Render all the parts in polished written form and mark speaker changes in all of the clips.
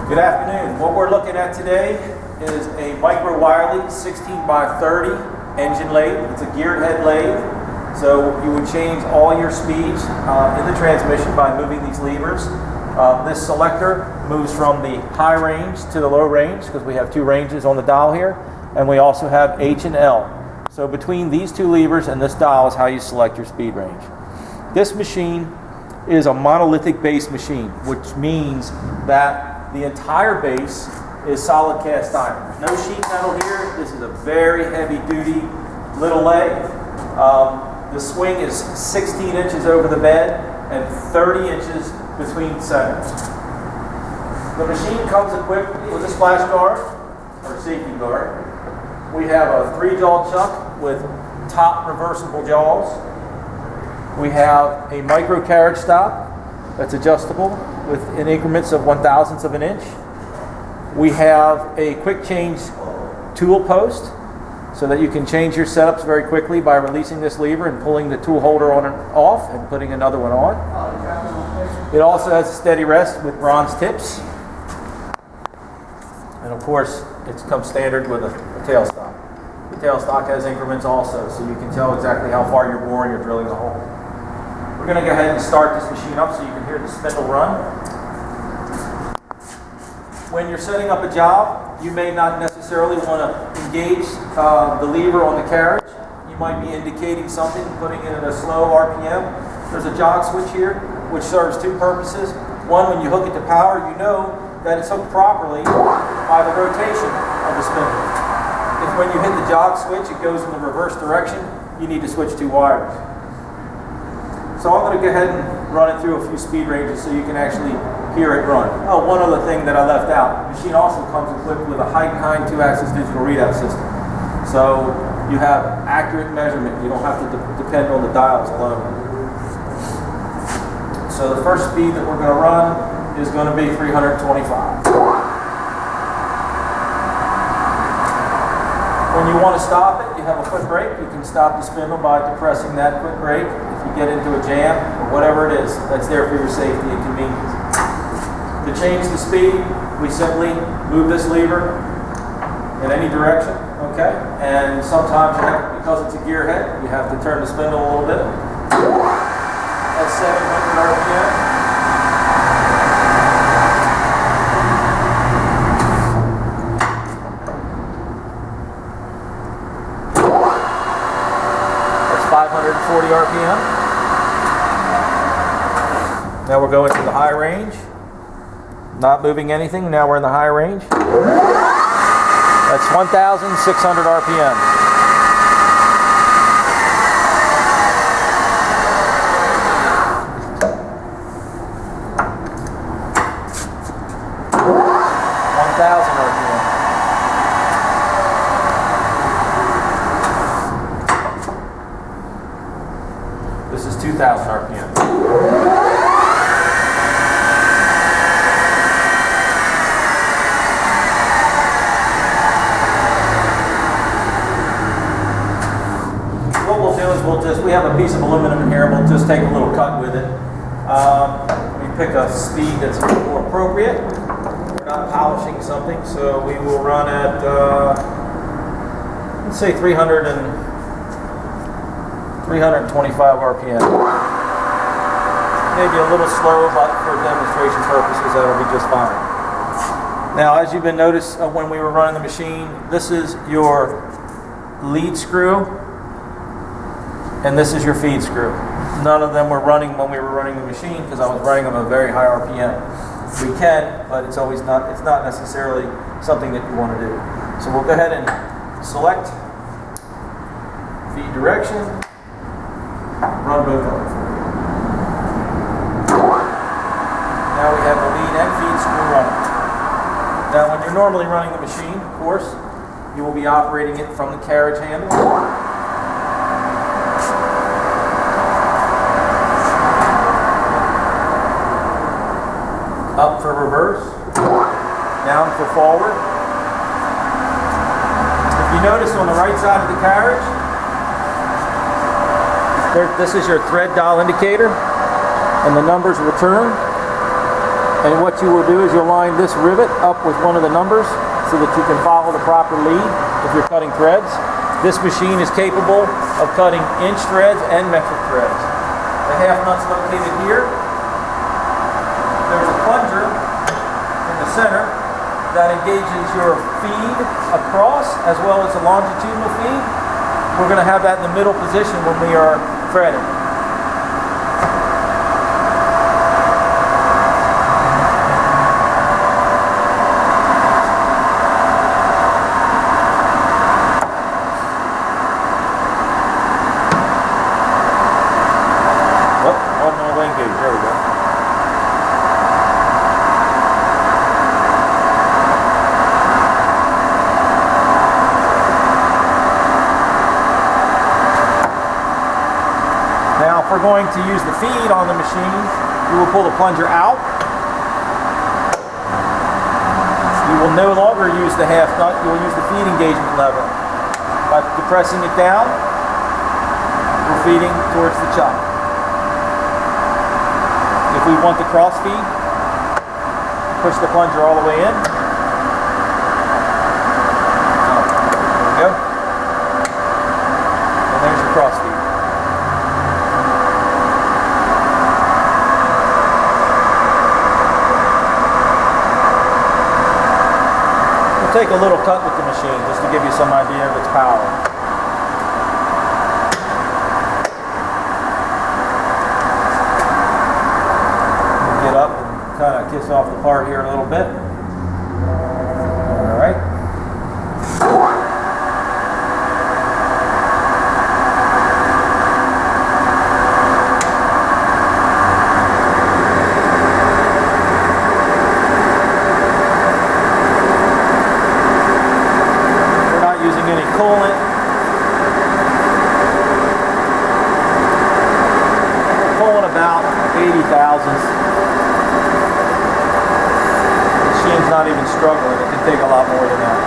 Speaker 1: Good afternoon. What we're looking at today is a Microweiley 16 by 30 engine lathe. It's a geared head lathe, so you would change all your speeds in the transmission by moving these levers. This selector moves from the high range to the low range because we have two ranges on the dial here, and we also have H and L. So between these two levers and this dial is how you select your speed range. This machine is a monolithic base machine, which means that the entire base is solid cast iron. No sheet metal here. This is a very heavy duty little lathe. The swing is 16 inches over the bed and 30 inches between centers. The machine comes equipped with a splash guard or safety guard. We have a 3-jaw chuck with top reversible jaws. We have a micro carriage stop that's adjustable in increments of 1/1000th of an inch. We have a quick change tool post so that you can change your setups very quickly by releasing this lever and pulling the tool holder on and off and putting another one on. It also has a steady rest with bronze tips. And of course, it comes standard with a tailstock. The tailstock has increments also, so you can tell exactly how far you're boring or drilling the hole. We're going to go ahead and start this machine up so you can hear the spindle run. When you're setting up a job, you may not necessarily want to engage the lever on the carriage. You might be indicating something, putting it at a slow RPM. There's a jog switch here, which serves two purposes. One, when you hook it to power, you know that it's hooked properly by the rotation of the spindle. If when you hit the jog switch, it goes in the reverse direction, you need to switch two wires. So I'm going to go ahead and run it through a few speed ranges so you can actually hear it run. Oh, one other thing that I left out. The machine also comes equipped with a height and hind 2-axis digital readout system. So you have accurate measurement. You don't have to depend on the dials alone. So the first speed that we're going to run is going to be 325. When you want to stop it, you have a foot brake. You can stop the spindle by depressing that foot brake. If you get into a jam or whatever it is, that's there for your safety and convenience. To change the speed, we simply move this lever in any direction, okay? And sometimes, because it's a gear head, you have to turn the spindle a little bit. That's 700 RPM. That's 540 RPM. Now we're going to the high range. Not moving anything. Now we're in the high range. That's 1,600 RPM. This is 2,000 RPM. What we'll do is we have a piece of aluminum in here, we'll just take a little cut with it. We pick a speed that's a little more appropriate. We're not polishing something, so we will run at, let's say 325 RPM. Maybe a little slow, but for demonstration purposes, that'll be just fine. Now, as you've been noticed when we were running the machine, this is your lead screw, and this is your feed screw. None of them were running when we were running the machine because I was running them at a very high RPM. We can, but it's not necessarily something that you want to do. So we'll go ahead and select feed direction. Run both of them. Now we have the lead and feed screw running. Now when you're normally running the machine, of course, you will be operating it from the carriage handle. Up for reverse. Down for forward. If you notice on the right side of the carriage, this is your thread dial indicator, and the numbers will turn. And what you will do is you'll line this rivet up with one of the numbers so that you can follow the proper lead if you're cutting threads. This machine is capable of cutting inch threads and metric threads. The half nut's located here. There's a plunger in the center that engages your feed across as well as a longitudinal feed. We're going to have that in the middle position when we are threading. There we go. Now, if we're going to use the feed on the machine, you will pull the plunger out. You will no longer use the half nut, you will use the feed engagement lever. By depressing it down, we're feeding towards the chop. If we want the cross feed, push the plunger all the way in. There we go. And there's your cross feed. We'll take a little cut with the machine just to give you some idea of its power. Up and kind of kiss off the part here a little bit. All right. We're not using any coolant. We're pulling about 80 thousandths. Machine's not even struggling. It can take a lot more than that.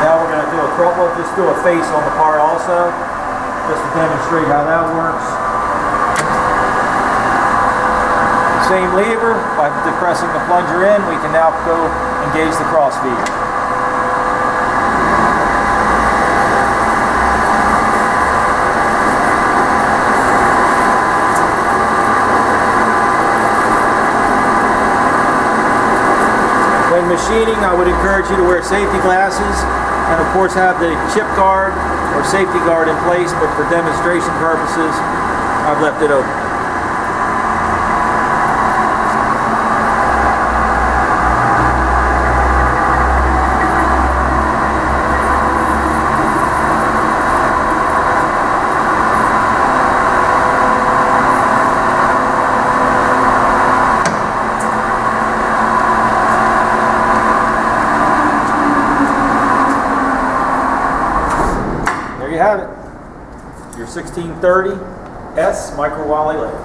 Speaker 1: Now we're going to do we'll just do a face on the part also, just to demonstrate how that works. Same lever, by depressing the plunger in, we can now go engage the cross feed. When machining, I would encourage you to wear safety glasses and of course have the chip guard or safety guard in place, but for demonstration purposes, I've left it open. There you have it, your 1630S Microweiley lathe.